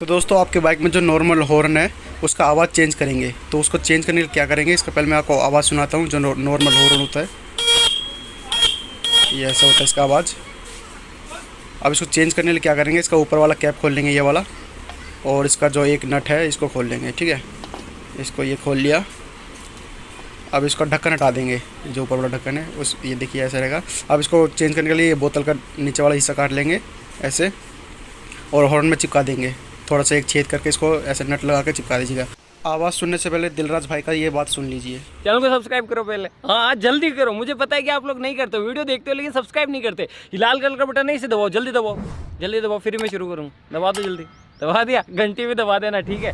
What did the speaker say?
तो दोस्तों आपके बाइक में जो नॉर्मल हॉर्न है उसका आवाज़ चेंज करेंगे। तो उसको चेंज करने के लिए क्या करेंगे, इसका पहले मैं आपको आवाज़ सुनाता हूँ। जो नॉर्मल हॉर्न होता है ये ऐसा होता है इसका आवाज़। अब इसको चेंज करने के लिए क्या करेंगे, इसका ऊपर वाला कैप खोल लेंगे ये वाला, और इसका जो एक नट है इसको खोल लेंगे। ठीक है, इसको ये खोल लिया। अब इसका ढक्कन हटा देंगे, जो ऊपर वाला ढक्कन है उस ये देखिए ऐसा रहेगा। अब इसको चेंज करने के लिए ये बोतल का नीचे वाला हिस्सा काट लेंगे ऐसे, और हॉर्न में चिपका देंगे। थोड़ा सा एक छेद करके इसको ऐसे नट लगा के चिपका दीजिएगा। आवाज़ सुनने से पहले दिलराज भाई का ये बात सुन लीजिए। चैनल को सब्सक्राइब करो पहले। हाँ जल्दी करो, मुझे पता है कि आप लोग नहीं करते, वीडियो देखते हो लेकिन सब्सक्राइब नहीं करते। ये लाल कलर का बटन है, इसे दबाओ, जल्दी दबाओ, जल्दी दबाओ, फिर मैं शुरू करूँ। दबा दो जल्दी, दबा दिया, घंटी भी दबा देना। ठीक है,